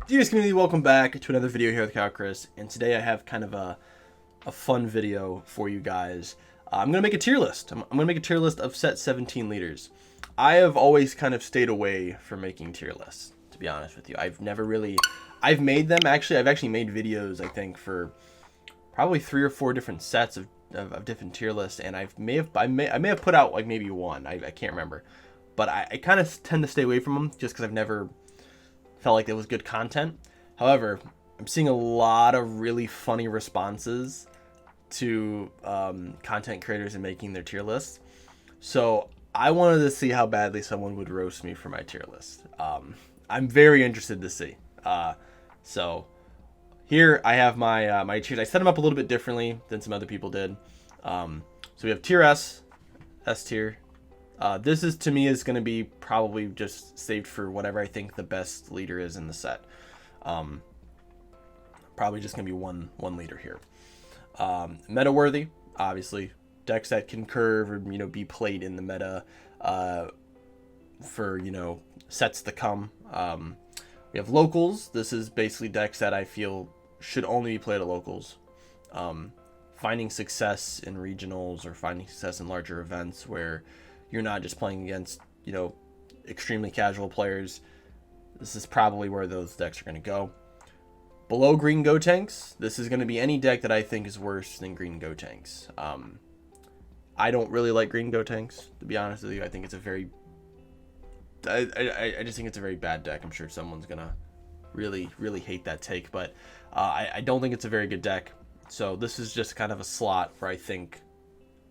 DBS community, welcome back to another video here with Chris, and today I have kind of a fun video for you guys. I'm going to make a tier list. I'm going to make a tier list of set 17 leaders. I have always kind of stayed away from making tier lists, to be honest with you. I've made them, I've actually made videos, I think, for probably 3 or 4 different sets of different tier lists, and I may have put out like maybe one, I can't remember. But I kind of tend to stay away from them just because I've never felt like it was good content. However, I'm seeing a lot of really funny responses to content creators and making their tier lists. So I wanted to see how badly someone would roast me for my tier list. I'm very interested to see. So here I have my tiers. I set them up a little bit differently than some other people did. So we have tier S tier. This is, to me, is going to be probably just saved for whatever I think the best leader is in the set. Probably just going to be one leader here. Meta worthy, obviously. Decks that can curve or, be played in the meta for, sets to come. We have locals. This is basically decks that I feel should only be played at locals. Finding success in regionals or finding success in larger events where you're not just playing against, extremely casual players. This is probably where those decks are going to go. Below green Gotenks, this is going to be any deck that I think is worse than green Gotenks. I don't really like green Gotenks, to be honest with you. I think it's a very... I just think it's a very bad deck. I'm sure someone's going to really, really hate that take. But I don't think it's a very good deck. So this is just kind of a slot where I think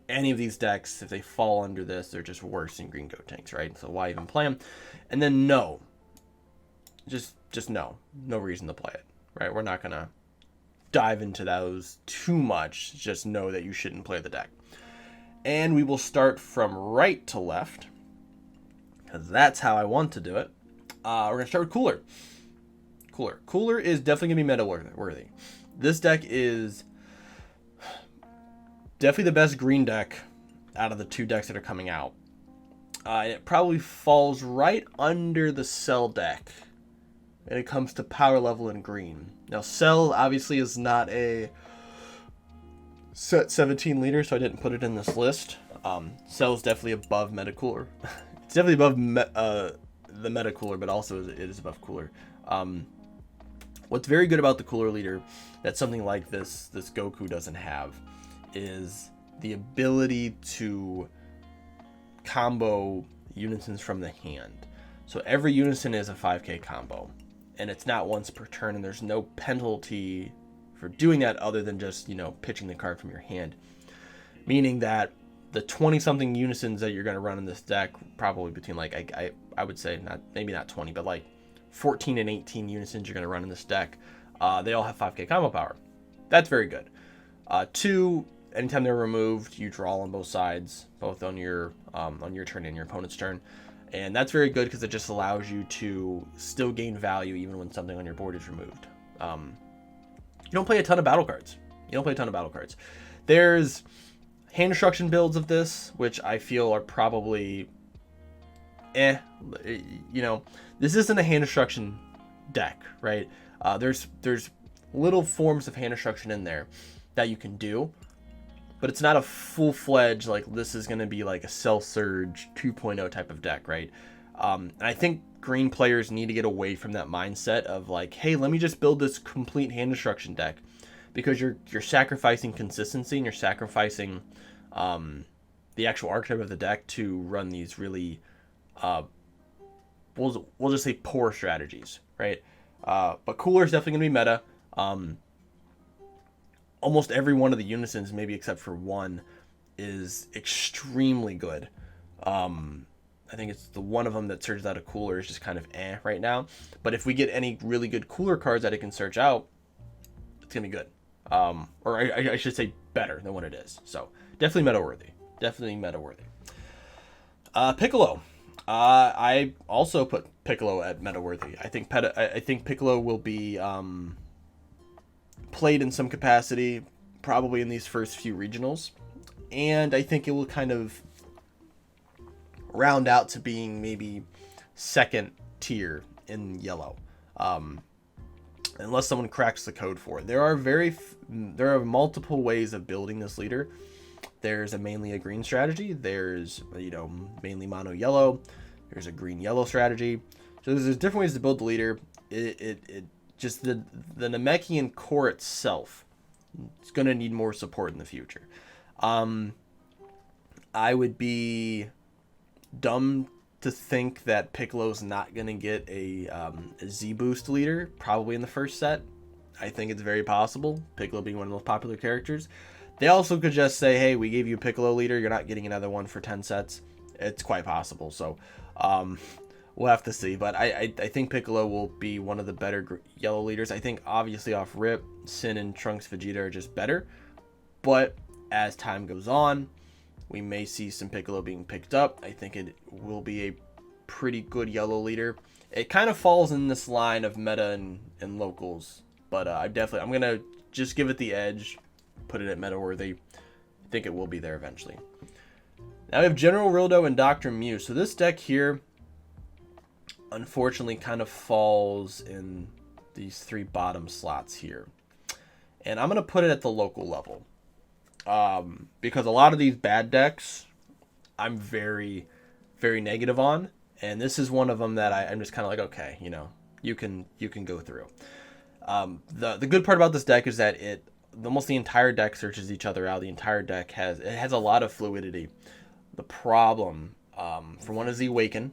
any of these decks, if they fall under this, they're just worse than green Gotenks, right? So why even play them? And then no. Just no. No reason to play it, right? We're not going to dive into those too much. Just know that you shouldn't play the deck. And we will start from right to left, because that's how I want to do it. We're going to start with Cooler. Cooler is definitely going to be meta worthy. This deck is definitely the best green deck out of the 2 decks that are coming out. It probably falls right under the Cell deck when it comes to power level in green. Now, Cell obviously is not a set 17 leader, so I didn't put it in this list. Cell is definitely above Metacooler. It's definitely above the Metacooler, but also it is above Cooler. What's very good about the Cooler leader that something like this Goku doesn't have is the ability to combo unisons from the hand. So every unison is a 5k combo, and it's not once per turn, and there's no penalty for doing that other than just, pitching the card from your hand. Meaning that the 20-something unisons that you're going to run in this deck, probably between I would say maybe not 20, but like 14 and 18 unisons you're going to run in this deck, they all have 5k combo power. That's very good. 2, anytime they're removed, you draw on both sides, both on your turn and your opponent's turn. And that's very good because it just allows you to still gain value even when something on your board is removed. You don't play a ton of battle cards. There's hand destruction builds of this, which I feel are probably this isn't a hand destruction deck, right? There's little forms of hand destruction in there that you can do, but it's not a full-fledged, this is going to be like a Cell Surge 2.0 type of deck, right? And I think green players need to get away from that mindset of hey, let me just build this complete hand destruction deck, because you're sacrificing consistency and you're sacrificing the actual archetype of the deck to run these really we'll just say poor strategies, right? But Cooler is definitely going to be meta. Almost every one of the unisons, maybe except for one, is extremely good. I think it's the one of them that searches out a Cooler is just kind of right now. But if we get any really good Cooler cards that it can search out, it's going to be good. Or I should say better than what it is. So definitely meta worthy. Piccolo. I also put Piccolo at meta worthy. I think Piccolo will be played in some capacity, probably in these first few regionals, and I think it will kind of round out to being maybe second tier in yellow. unless someone cracks the code for it. There are multiple ways of building this leader. There's mainly a green strategy. There's, mainly mono yellow. There's a green yellow strategy. So there's different ways to build the leader. It just the Namekian core itself is gonna need more support in the future. I would be dumb to think that Piccolo's not gonna get a Z boost leader probably in the first set. I think it's very possible, Piccolo being one of the most popular characters. They also could just say, hey, we gave you a Piccolo leader, you're not getting another one for 10 sets. It's quite possible. So we'll have to see. But I think Piccolo will be one of the better yellow leaders. I think obviously off rip, Sin and Trunks Vegeta are just better. But as time goes on, we may see some Piccolo being picked up. I think it will be a pretty good yellow leader. It kind of falls in this line of meta and locals. But I'm going to just give it the edge. Put it at meta worthy. I think it will be there eventually. Now we have General Rildo and Dr. Mew. So this deck here, unfortunately, kind of falls in these 3 bottom slots here. And I'm going to put it at the local level. Because a lot of these bad decks, I'm very, very negative on. And this is one of them that I'm just kind of like, okay, you can go through. The good part about this deck is that almost the entire deck searches each other out. The entire deck has a lot of fluidity. The problem, for one, is the Awaken.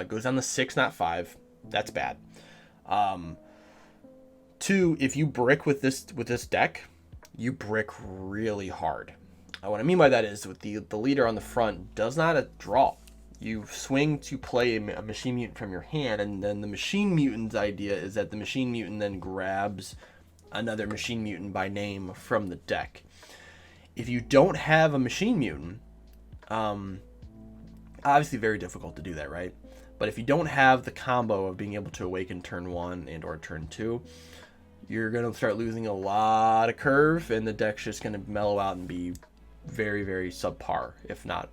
Goes down to 6, not 5. That's bad. 2, if you brick with this deck, you brick really hard. What I mean by that is with the leader on the front does not draw. You swing to play a Machine Mutant from your hand, and then the Machine Mutant's idea is that the Machine Mutant then grabs another Machine Mutant by name from the deck. If you don't have a Machine Mutant, obviously very difficult to do that, right? But if you don't have the combo of being able to awaken turn 1 and or turn 2, you're going to start losing a lot of curve, and the deck's just going to mellow out and be very, very subpar, if not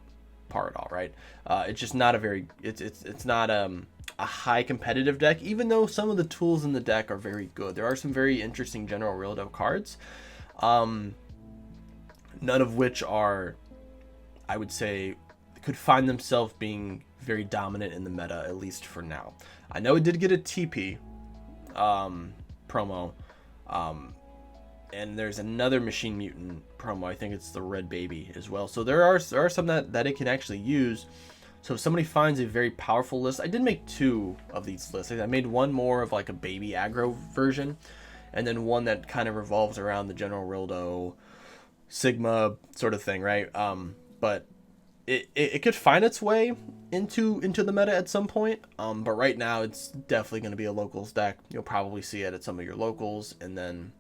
par at all, right? It's just not it's not a high competitive deck, even though some of the tools in the deck are very good. There are some very interesting General Rildo cards, none of which are, I would say, could find themselves being very dominant in the meta, at least for now. I know it did get a TP promo, and there's another Machine Mutant promo. I think it's the Red Baby as well. So there are some that it can actually use. So if somebody finds a very powerful list, I did make 2 of these lists. I made one more of like a baby aggro version, and then one that kind of revolves around the General Rildo Sigma sort of thing, right? But it could find its way into the meta at some point. But right now it's definitely going to be a locals deck. You'll probably see it at some of your locals, and then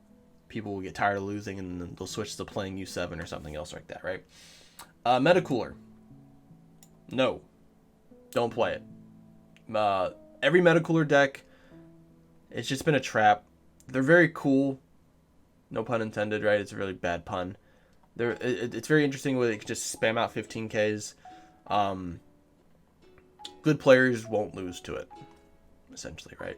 people will get tired of losing and then they'll switch to playing U7 or something else like that, right? Meta Cooler. No. Don't play it. Every Meta Cooler deck, it's just been a trap. They're very cool. No pun intended, right? It's a really bad pun. It's very interesting where they can just spam out 15Ks. Good players won't lose to it, essentially, right?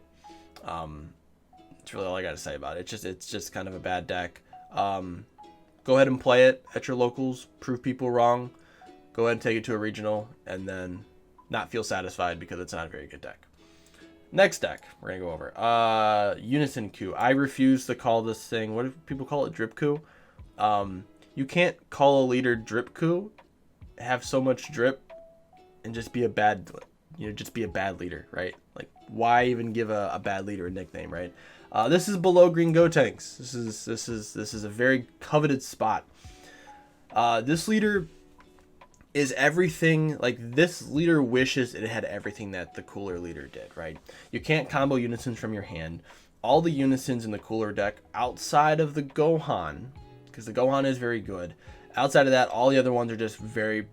That's really all I got to say about it. It's just kind of a bad deck. Go ahead and play it at your locals. Prove people wrong. Go ahead and take it to a regional, and then not feel satisfied because it's not a very good deck. Next deck we're gonna go over. Unison-Ku. I refuse to call this thing. What do people call it? Drip-Ku. You can't call a leader Drip-Ku, have so much drip, and just be a bad leader, right? Like, why even give a bad leader a nickname, right? This is below Green Gotenks. This is a very coveted spot. This leader is everything. Like, this leader wishes it had everything that the Cooler leader did, right? You can't combo Unisons from your hand. All the Unisons in the Cooler deck, outside of the Gohan, because the Gohan is very good. Outside of that, all the other ones are just very,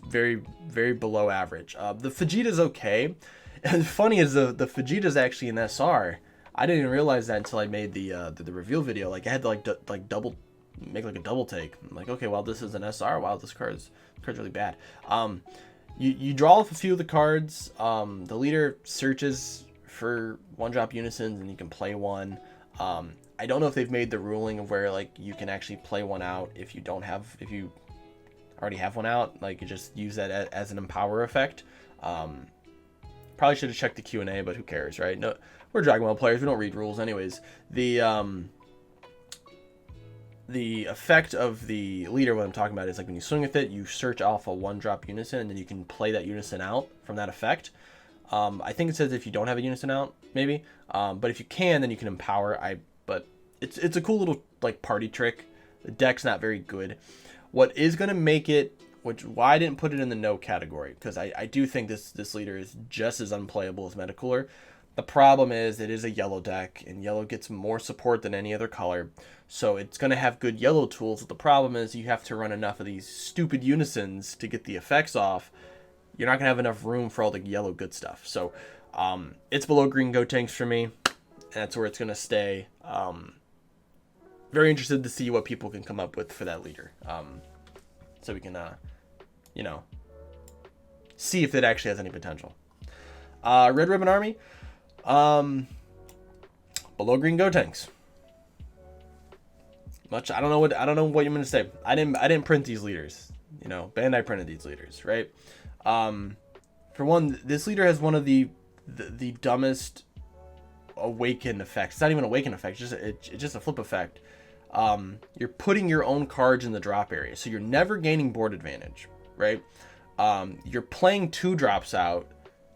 very, very below average. The Vegeta's okay. And funny is the Vegeta's actually an SR. I didn't even realize that until I made the reveal video. Like, I had to make like a double take. I'm like, okay, well, this is an SR. Wow, this card's really bad. You draw off a few of the cards. The leader searches for 1-drop Unisons, and you can play one. I don't know if they've made the ruling of where like you can actually play one out if you already have one out, like you just use that as an empower effect. Probably should have checked the Q&A, but who cares, right? No, we're Dragon Ball players, we don't read rules anyways. The effect of the leader, what I'm talking about, is like when you swing with it, you search off a 1-drop unison, and then you can play that unison out from that effect. I think it says if you don't have a unison out, maybe. But if you can, then you can empower. But it's a cool little like party trick. The deck's not very good. What is going to make it, why I didn't put it in the no category, because I do think this leader is just as unplayable as Metacooler. The problem is it is a yellow deck, and yellow gets more support than any other color. So it's going to have good yellow tools, but the problem is you have to run enough of these stupid unisons to get the effects off. You're not going to have enough room for all the yellow good stuff. So it's below green Gotenks for me, and that's where it's going to stay. Very interested to see what people can come up with for that leader. So we can, see if it actually has any potential. Red Ribbon Army. Below green Gotenks. I don't know what you're gonna say. I didn't print these leaders. Bandai printed these leaders, right? For one, this leader has one of the dumbest awaken effects. It's not even an awaken effect. It's just a flip effect. You're putting your own cards in the drop area, so you're never gaining board advantage, right? You're playing 2 drops out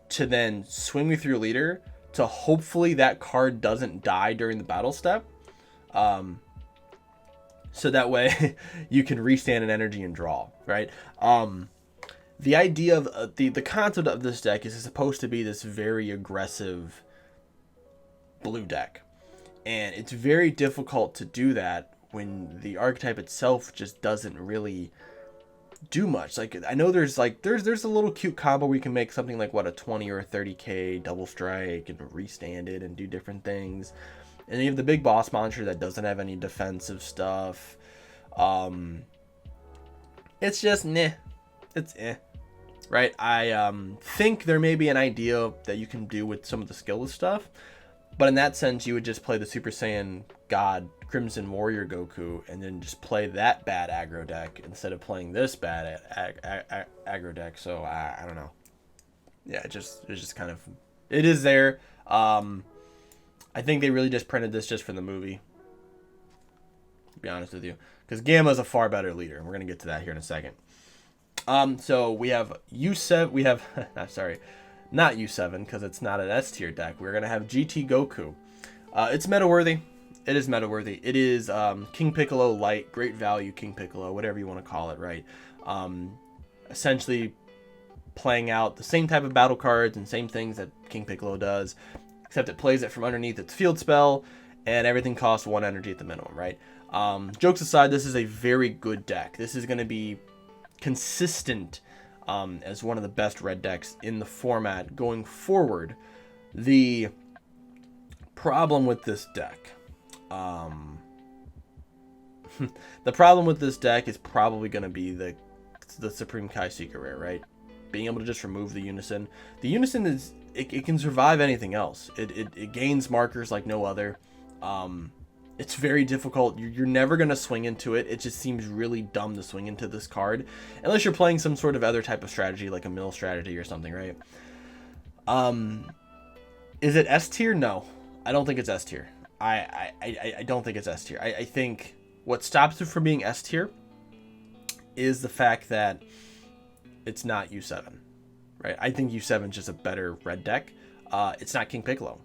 to then swing with your leader to hopefully that card doesn't die during the battle step. So that way you can restand an energy and draw, right? The idea of the concept of this deck is it's supposed to be this very aggressive blue deck. And it's very difficult to do that when the archetype itself just doesn't really do much. Like, I know there's a little cute combo where you can make something like, a 20 or a 30k double strike and restand it and do different things. And then you have the big boss monster that doesn't have any defensive stuff. It's just, it's right? I think there may be an idea that you can do with some of the skillless stuff. But in that sense, you would just play the Super Saiyan God Crimson Warrior Goku and then just play that bad aggro deck instead of playing this bad aggro deck. So I don't know. Yeah, it's just kind of, it is there. I think they really just printed this just for the movie, to be honest with you, because Gamma's a far better leader, and we're gonna get to that here in a second. So we have U7. We have not U7 because it's not an S tier deck. We're gonna have GT Goku. It's meta worthy. It is meta worthy. It is King Piccolo light, great value King Piccolo, whatever you want to call it, right? Essentially playing out the same type of battle cards and same things that King Piccolo does, except it plays it from underneath its field spell, and everything costs 1 energy at the minimum, right? Jokes aside, this is a very good deck. This is going to be consistent as one of the best red decks in the format going forward. The problem with this deck, is probably going to be the Supreme Kai Secret Rare, right? Being able to just remove the Unison. The Unison is, it can survive anything else. It gains markers like no other. It's very difficult. You're never going to swing into it. It just seems really dumb to swing into this card, unless you're playing some sort of other type of strategy, like a mill strategy or something, right? Is it S tier? No, I don't think it's S tier. I don't think it's S tier. I think what stops it from being S tier is the fact that it's not U7, right? I think U7 is just a better red deck. It's not King Piccolo,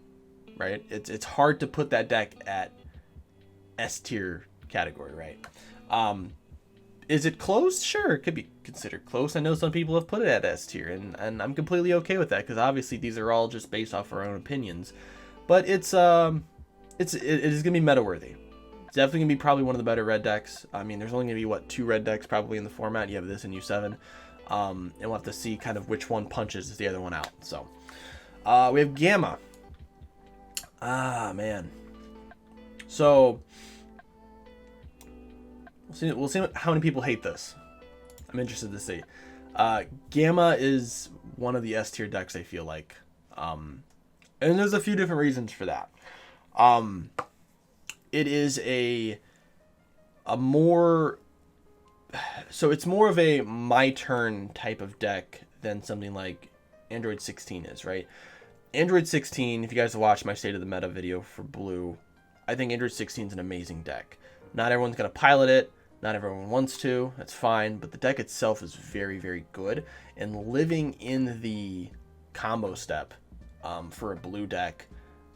right? It's hard to put that deck at S tier category, right? Is it close? Sure, it could be considered close. I know some people have put it at S tier, and I'm completely okay with that, because obviously these are all just based off our own opinions. But it is gonna be meta worthy. It's definitely gonna be probably one of the better red decks. I mean, there's only gonna be 2 red decks probably in the format. You have this and U7, and we'll have to see kind of which one punches the other one out. So we have Gamma. Man. So we'll see how many people hate this. I'm interested to see. Gamma is one of the S tier decks, I feel like, and there's a few different reasons for that. it is a more, so it's more of a my turn type of deck than something like Android 16 is, right? Android 16, if you guys have watched my State of the Meta video for Blue, I think Android 16 is an amazing deck. Not everyone's going to pilot it. Not everyone wants to. That's fine. But the deck itself is very, very good. And living in the combo step for a blue deck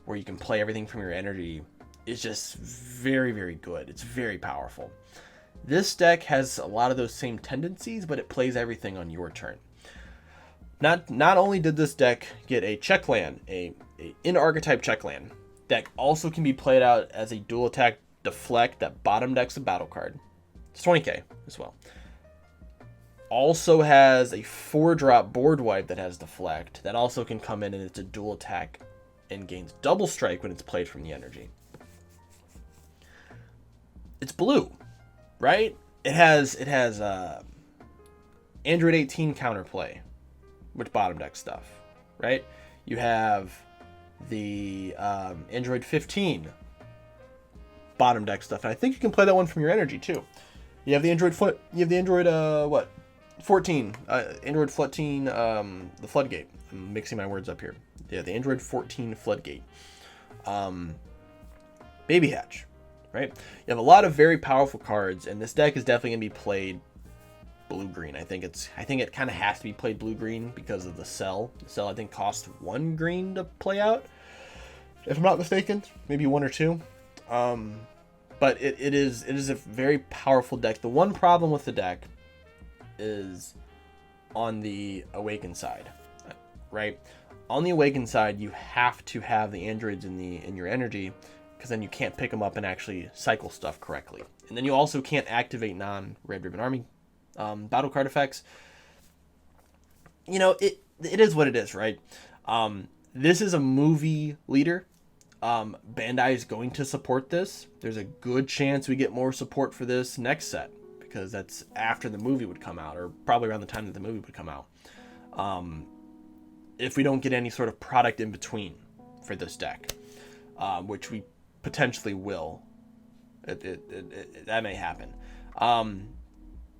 where you can play everything from your energy is just very, very good. It's very powerful. This deck has a lot of those same tendencies, but it plays everything on your turn. Not only did this deck get a check land, a in-archetype check land, deck also can be played out as a dual attack deflect that bottom decks a battle card. It's 20k as well. Also has a 4-drop board wipe that has deflect that also can come in and it's a dual attack and gains double strike when it's played from the energy. It's blue, right? It has Android 18 counterplay, which bottom deck stuff, right? You have the Android 15 bottom deck stuff, and I think you can play that one from your energy too. You have the Android 14, Android 14, the Floodgate. I'm mixing my words up here. Yeah, the Android 14 Floodgate. Baby Hatch, right? You have a lot of very powerful cards, and this deck is definitely gonna be played blue-green. I think it kind of has to be played blue-green because of the cell. The cell I think costs 1 green to play out, if I'm not mistaken, maybe 1 or 2. But it is a very powerful deck. The one problem with the deck is on the Awaken side, right? On the Awaken side, you have to have the androids in your energy, because then you can't pick them up and actually cycle stuff correctly. And then you also can't activate non-Red Ribbon Army battle card effects. You know, it is what it is, right? This is a movie leader. Bandai is going to support this. There's a good chance we get more support for this next set, because that's after the movie would come out, or probably around the time that the movie would come out. If we don't get any sort of product in between for this deck, which we potentially will, that may happen.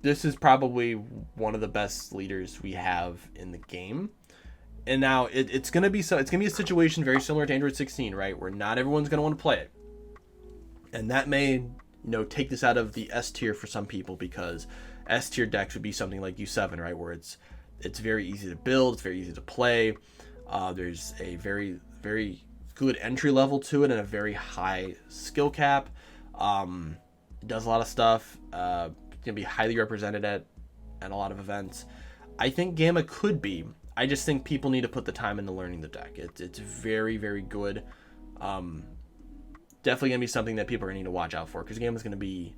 This is probably one of the best leaders we have in the game. And now it's gonna be a situation very similar to Android 16, right? Where not everyone's gonna want to play it, and that may take this out of the S tier for some people, because S tier decks would be something like U7, right? Where it's very easy to build, it's very easy to play. There's a very, very good entry level to it and a very high skill cap. It does a lot of stuff. It's gonna be highly represented at a lot of events. I think Gamma could be. I just think people need to put the time into learning the deck. It's very, very good. Definitely gonna be something that people are gonna need to watch out for, because Gamma's gonna be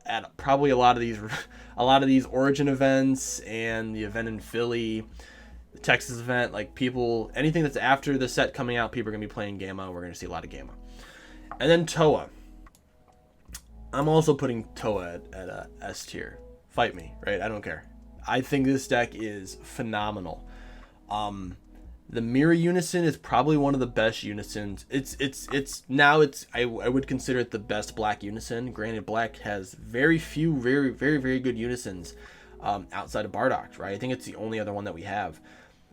at probably a lot of these Origin events and the event in Philly, the Texas event. Like, people, anything that's after the set coming out, people are gonna be playing Gamma. We're gonna see a lot of Gamma. And then Toa. I'm also putting Toa at a S tier. Fight me, right? I don't care. I think this deck is phenomenal. The Mirror Unison is probably one of the best unisons. I would consider it the best black unison. Granted, black has very few, very, very, very good unisons outside of Bardock, right? I think it's the only other one that we have.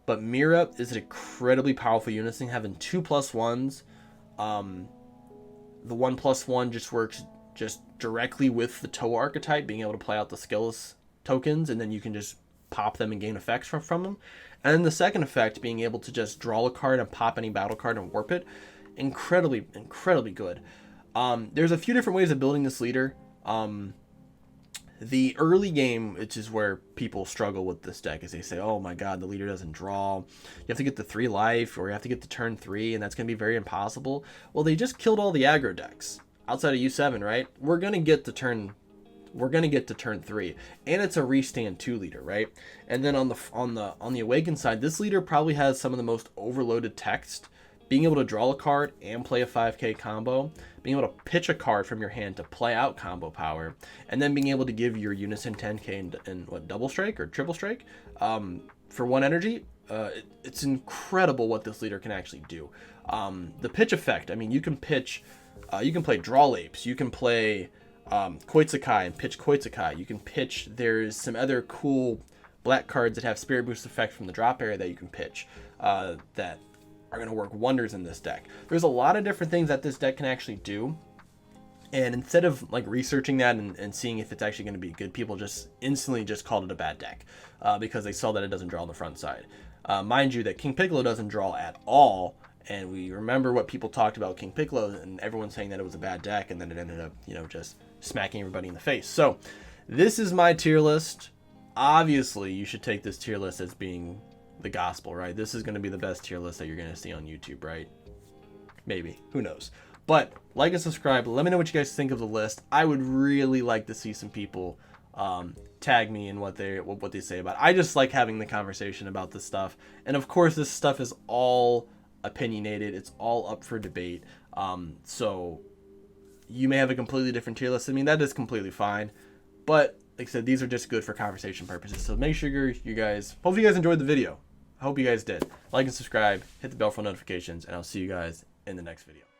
But Mira is an incredibly powerful unison, having 2+1s. The 1+1 just works just directly with the Toa archetype, being able to play out the skillless tokens, and then you can just pop them and gain effects from them. And then the second effect, being able to just draw a card and pop any battle card and warp it. Incredibly, incredibly good. There's a few different ways of building this leader. The early game, which is where people struggle with this deck, is they say, oh my god, the leader doesn't draw. You have to get the 3 life, or you have to get to turn 3, and that's going to be very impossible. Well, they just killed all the aggro decks outside of U7, right? We're going to get to turn 3, and it's a restand 2 leader, right? And then on the Awaken side, this leader probably has some of the most overloaded text. Being able to draw a card and play a 5k combo, being able to pitch a card from your hand to play out combo power, and then being able to give your unison 10k and what, double strike or triple strike for 1 energy. It's incredible what this leader can actually do. The pitch effect, I mean, you can pitch You can play Draw Apes. You can play Koitsukai and pitch Koitsukai. You can pitch. There's some other cool black cards that have Spirit Boost effect from the drop area that you can pitch that are going to work wonders in this deck. There's a lot of different things that this deck can actually do. And instead of like researching that and seeing if it's actually going to be good, people just instantly just called it a bad deck because they saw that it doesn't draw on the front side. Mind you, that King Piccolo doesn't draw at all. And we remember what people talked about King Piccolo, and everyone saying that it was a bad deck, and then it ended up, just smacking everybody in the face. So this is my tier list. Obviously, you should take this tier list as being the gospel, right? This is going to be the best tier list that you're going to see on YouTube, right? Maybe. Who knows? But like and subscribe. Let me know what you guys think of the list. I would really like to see some people tag me in what they say about it. I just like having the conversation about this stuff. And of course, this stuff is all opinionated. It's all up for debate. So you may have a completely different tier list. I mean, that is completely fine. But like I said, these are just good for conversation purposes. So make sure you guys, hopefully you guys enjoyed the video. I hope you guys did. Like and subscribe, hit the bell for notifications, and I'll see you guys in the next video.